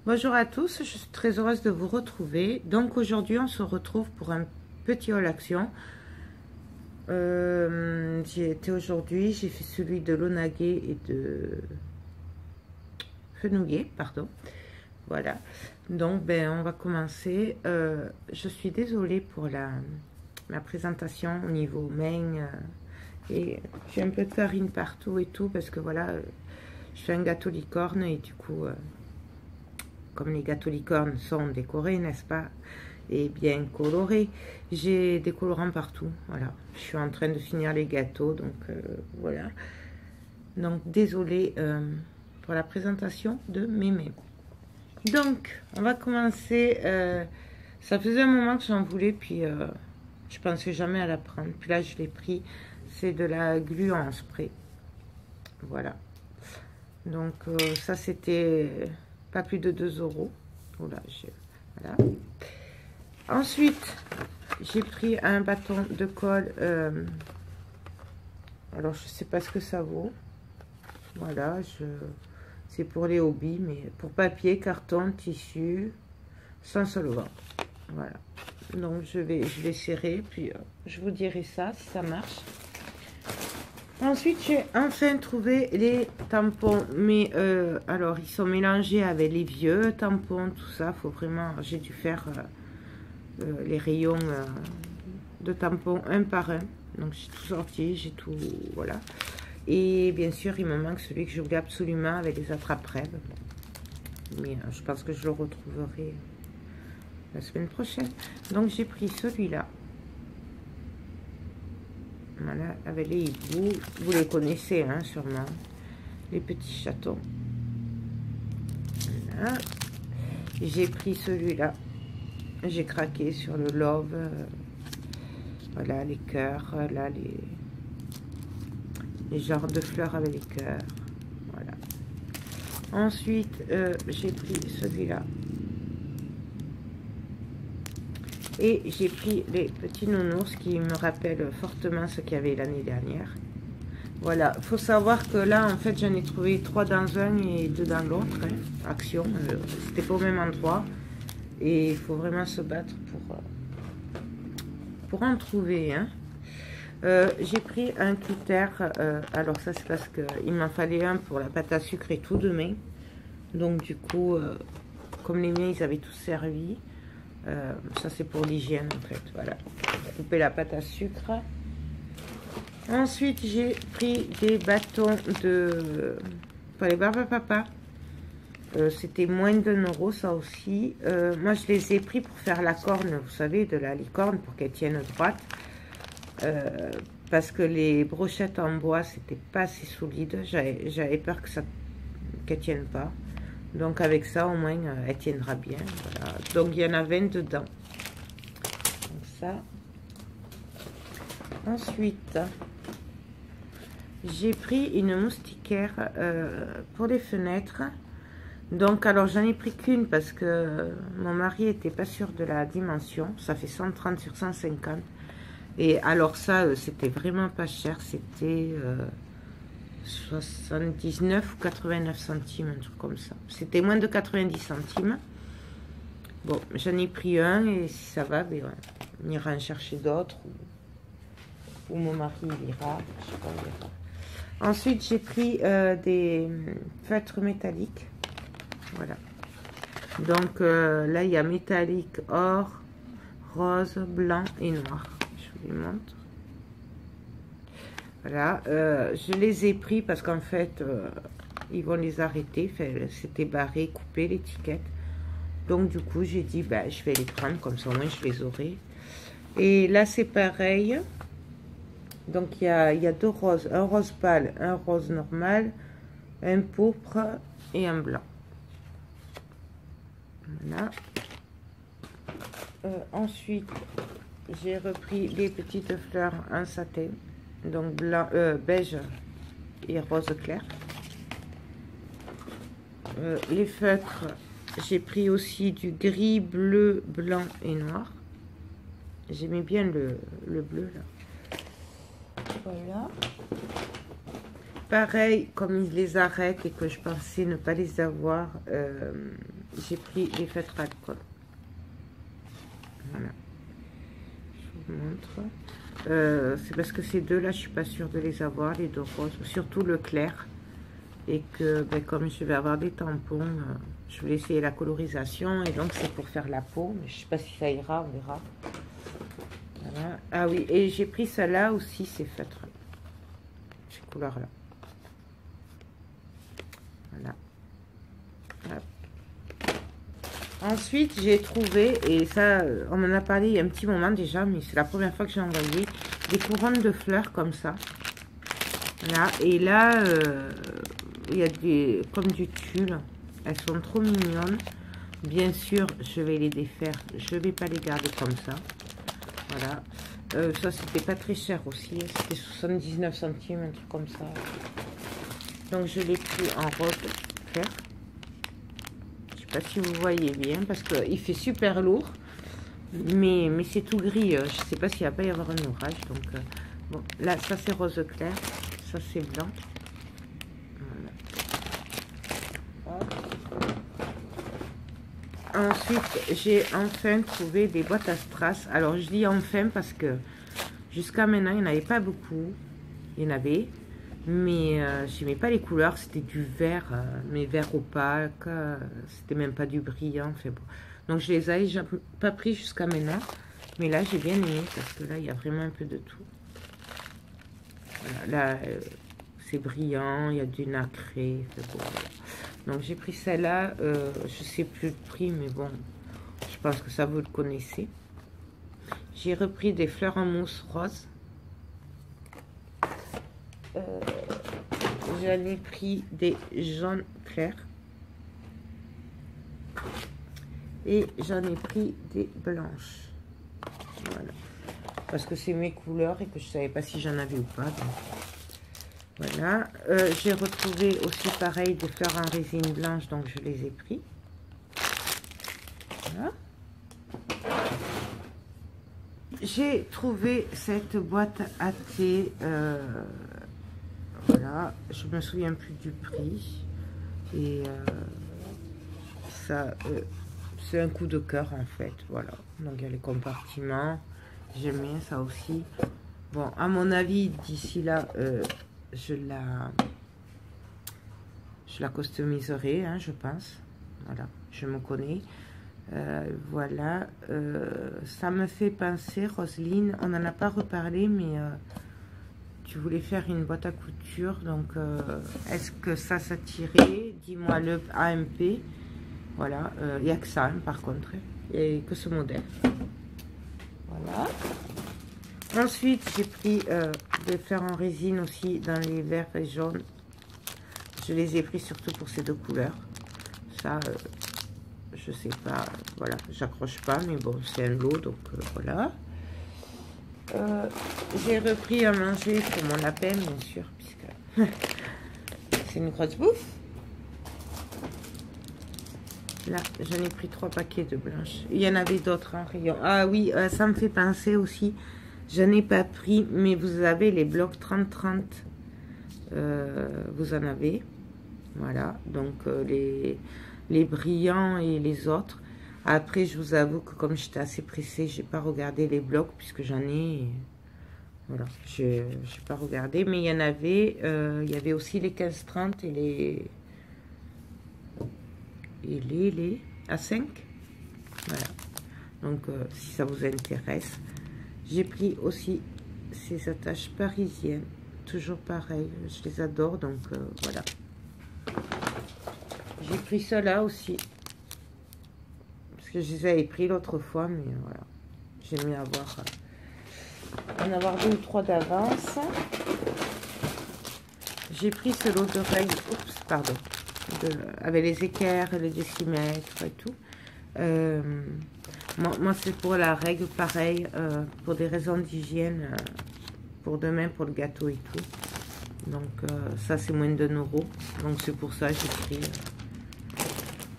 Bonjour à tous, je suis très heureuse de vous retrouver. Donc aujourd'hui on se retrouve pour un petit haul action. J'ai été aujourd'hui, j'ai fait celui de l'Onage et de Fenouillet, pardon. Voilà, donc on va commencer. Je suis désolée pour ma présentation au niveau main et j'ai un peu de farine partout et tout parce que voilà, je fais un gâteau licorne et du coup... comme les gâteaux licornes sont décorés, n'est-ce pas, et bien colorés, j'ai des colorants partout. Voilà, je suis en train de finir les gâteaux, donc voilà. Donc désolée pour la présentation de mes mains. Donc on va commencer. Ça faisait un moment que j'en voulais, puis je pensais jamais à la prendre. Puis là je l'ai pris. C'est de la glu en spray. Voilà. Donc ça c'était pas plus de 2 €. Voilà. Ensuite, j'ai pris un bâton de colle. Alors, je sais pas ce que ça vaut. Voilà, c'est pour les hobbies, mais pour papier, carton, tissu, sans solvant. Voilà. Donc, je vais serrer, puis je vous dirai ça, si ça marche. Ensuite, j'ai enfin trouvé les tampons, mais alors ils sont mélangés avec les vieux tampons, tout ça. Faut vraiment, j'ai dû faire les rayons de tampons un par un. Donc j'ai tout sorti, j'ai tout, voilà. Et bien sûr, il me manque celui que je voulais absolument avec les attrape-rêves. Mais je pense que je le retrouverai la semaine prochaine. Donc j'ai pris celui-là. Voilà, avec les hiboux, vous les connaissez hein, sûrement, les petits chatons. Voilà. J'ai pris celui-là, j'ai craqué sur le love, voilà les cœurs, là les genres de fleurs avec les cœurs. Voilà. Ensuite, j'ai pris celui-là. Et j'ai pris les petits nounours qui me rappellent fortement ce qu'il y avait l'année dernière. Voilà, il faut savoir que là, en fait, j'en ai trouvé 3 dans un et 2 dans l'autre. Hein. Action, c'était pas au même endroit. Et il faut vraiment se battre pour en trouver. Hein. J'ai pris un cutter. Alors ça, c'est parce qu'il m'en fallait un pour la pâte à sucre et tout demain. Donc du coup, comme les miens, ils avaient tous servi. Ça c'est pour l'hygiène en fait, voilà, pour couper la pâte à sucre. Ensuite j'ai pris des bâtons pour les barbes à papa. C'était moins d'1 € ça aussi. Moi je les ai pris pour faire la corne, vous savez, de la licorne, pour qu'elle tienne droite, parce que les brochettes en bois c'était pas assez solide, j'avais peur qu'elle tienne pas. Donc avec ça au moins elle tiendra bien. Voilà. Donc il y en a 20 dedans. Donc ça. Ensuite j'ai pris une moustiquaire pour les fenêtres. Donc alors j'en ai pris qu'une parce que mon mari était pas sûr de la dimension. Ça fait 130 sur 150. Et alors ça c'était vraiment pas cher. C'était 79 ou 89 centimes, un truc comme ça. C'était moins de 90 centimes. Bon, j'en ai pris un et si ça va, ben, on ira en chercher d'autres. Ou mon mari ira. Je sais pas, on verra. Ensuite, j'ai pris des feutres métalliques. Voilà. Donc là, il y a métallique, or, rose, blanc et noir. Je vous les montre. Voilà, je les ai pris parce qu'en fait, ils vont les arrêter. C'était barré, coupé l'étiquette. Donc du coup, j'ai dit, bah, je vais les prendre, comme ça au moins je les aurai. Et là, c'est pareil. Donc il y a 2 roses, un rose pâle, un rose normal, un pourpre et un blanc. Voilà. Ensuite, j'ai repris les petites fleurs en satin. Donc blanc, beige et rose clair. Les feutres, j'ai pris aussi du gris, bleu, blanc et noir. J'aimais bien le bleu là. Voilà. Pareil, comme ils les arrêtent et que je pensais ne pas les avoir, j'ai pris les feutres alcool. Voilà. Je vous montre. C'est parce que ces deux-là, je suis pas sûre de les avoir, les deux roses. Surtout le clair. Et que, ben, comme je vais avoir des tampons, je vais essayer la colorisation. Et donc, c'est pour faire la peau. Mais je sais pas si ça ira, on verra. Voilà. Ah oui, et j'ai pris celle-là aussi, ces feutres. Ces couleurs-là. Voilà. Hop. Ensuite, j'ai trouvé, et ça, on m'en a parlé il y a un petit moment déjà, mais c'est la première fois que j'ai envoyé, des couronnes de fleurs comme ça. Voilà, et là, il y a des, comme du tulle. Elles sont trop mignonnes. Bien sûr, je vais les défaire. Je vais pas les garder comme ça. Voilà. Ça, c'était pas très cher aussi. C'était 79 centimes, un truc comme ça. Donc, je l'ai pris en rose clair. Je sais pas si vous voyez bien, parce qu'il fait super lourd. Mais c'est tout gris. Je sais pas s'il va pas y avoir un orage. Donc, bon, là, ça, c'est rose clair. Ça, c'est blanc. Voilà. Ensuite, j'ai enfin trouvé des boîtes à strass. Alors, je dis enfin parce que jusqu'à maintenant, il n'y en avait pas beaucoup. Il y en avait. Mais je n'aimais pas les couleurs. C'était du vert, mais vert opaque. C'était même pas du brillant. Enfin, bon. Donc, je les avais pas pris jusqu'à maintenant. Mais là, j'ai bien aimé parce que là, il y a vraiment un peu de tout. Voilà, là, c'est brillant, il y a du nacré. Bon, voilà. Donc, j'ai pris celle-là. Je sais plus le prix, mais bon, je pense que ça, vous le connaissez. J'ai repris des fleurs en mousse rose. J'en ai pris des jaunes clairs. Et j'en ai pris des blanches. Voilà. Parce que c'est mes couleurs et que je ne savais pas si j'en avais ou pas. Donc. Voilà. J'ai retrouvé aussi pareil des fleurs en résine blanche, donc je les ai pris. Voilà. J'ai trouvé cette boîte à thé. Voilà. Je me souviens plus du prix. Et ça, c'est un coup de cœur en fait. Voilà. Donc il y a les compartiments. J'aime bien ça aussi. Bon, à mon avis, d'ici là, je la customiserai, hein, je pense. Voilà, je me connais. Voilà, ça me fait penser, Roselyne, on n'en a pas reparlé, mais tu voulais faire une boîte à couture. Donc, est-ce que ça tirait? Dis-moi le AMP. Voilà, il n'y a que ça, hein, par contre. Il n'y a que ce modèle. Voilà. Ensuite, j'ai pris des fleurs en résine aussi dans les verts et jaunes. Je les ai pris surtout pour ces deux couleurs. Ça, je sais pas. Voilà, j'accroche pas, mais bon, c'est un lot, donc voilà. J'ai repris à manger pour mon lapin, bien sûr, puisque c'est une grosse bouffe. Là, j'en ai pris 3 paquets de blanches. Il y en avait d'autres en rayon. Ah oui, ça me fait penser aussi. Je n'ai pas pris, mais vous avez les blocs 30-30. Vous en avez. Voilà. Donc, les brillants et les autres. Après, je vous avoue que comme j'étais assez pressée, j'ai pas regardé les blocs puisque j'en ai. Voilà. J'ai pas regardé. Mais il y en avait. Il y avait aussi les 15-30 et les. Les A5. Voilà. Donc, si ça vous intéresse. J'ai pris aussi ces attaches parisiennes. Toujours pareil. Je les adore. Donc, voilà. J'ai pris cela aussi. Parce que je les avais pris l'autre fois. Mais voilà. J'aime mieux en avoir 2 ou 3 d'avance. J'ai pris ce lot d'oreilles. Oups, pardon. Avec les équerres, les décimètres et tout. Moi c'est pour la règle, pareil, pour des raisons d'hygiène, pour demain, pour le gâteau et tout. Donc, ça, c'est moins de 1 €. Donc, c'est pour ça que j'ai pris.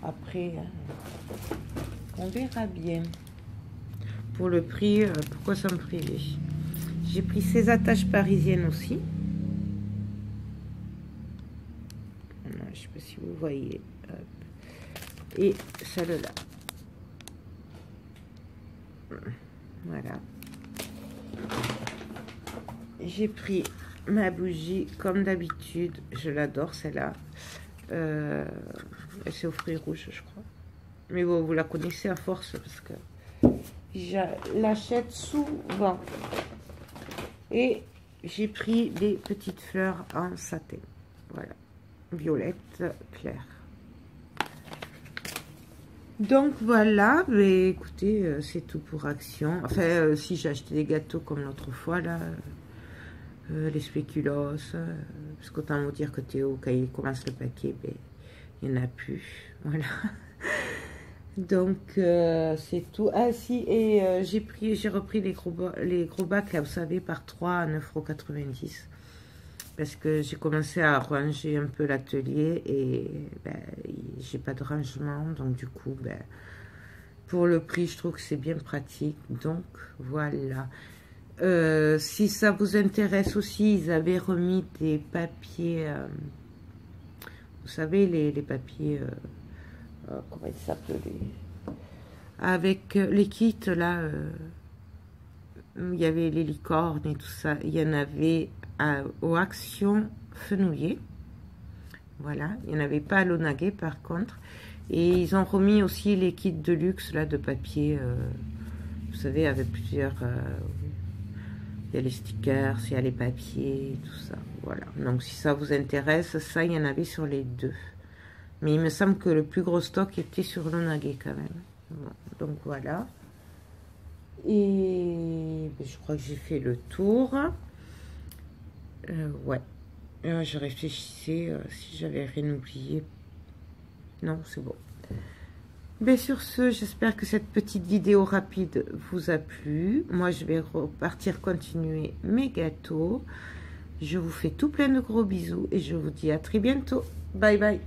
Après, on verra bien. Pour le prix, pourquoi ça me priver? J'ai pris ces attaches parisiennes aussi. Je sais pas si vous voyez. et celle-là. Voilà. J'ai pris ma bougie comme d'habitude. Je l'adore celle-là. C'est aux fruits rouges, je crois. Mais bon, vous la connaissez à force parce que je l'achète souvent. Et j'ai pris des petites fleurs en satin. Voilà. Violette claire. Donc voilà, mais écoutez, c'est tout pour Action. Enfin, si j'ai acheté des gâteaux comme l'autre fois, là, les spéculoos, parce qu'autant vous dire que Théo, quand il commence le paquet, ben, il n'y en a plus. Voilà. Donc, c'est tout. Ah si, et j'ai repris les gros bacs, là, vous savez, par 3 à 9,90 €. Parce que j'ai commencé à ranger un peu l'atelier et ben, j'ai pas de rangement. Donc, du coup, ben, pour le prix, je trouve que c'est bien pratique. Donc, voilà. Si ça vous intéresse aussi, ils avaient remis des papiers, vous savez, les papiers, comment ils s'appellent, avec les kits, là, il y avait les licornes et tout ça. Il y en avait aux Action Fenouiller. Voilà, il n'y en avait pas à l'Onaguet, par contre. Et ils ont remis aussi les kits de luxe, là, de papier, vous savez, avec plusieurs... il y a les stickers, il y a les papiers, tout ça. Voilà. Donc, si ça vous intéresse, ça, il y en avait sur les deux. Mais il me semble que le plus gros stock était sur l'Onaguet, quand même. Bon, donc, voilà. Et je crois que j'ai fait le tour. Ouais. Je réfléchissais si j'avais rien oublié. Non, c'est bon. Mais sur ce, j'espère que cette petite vidéo rapide vous a plu. Moi, je vais repartir continuer mes gâteaux. Je vous fais tout plein de gros bisous et je vous dis à très bientôt. Bye bye.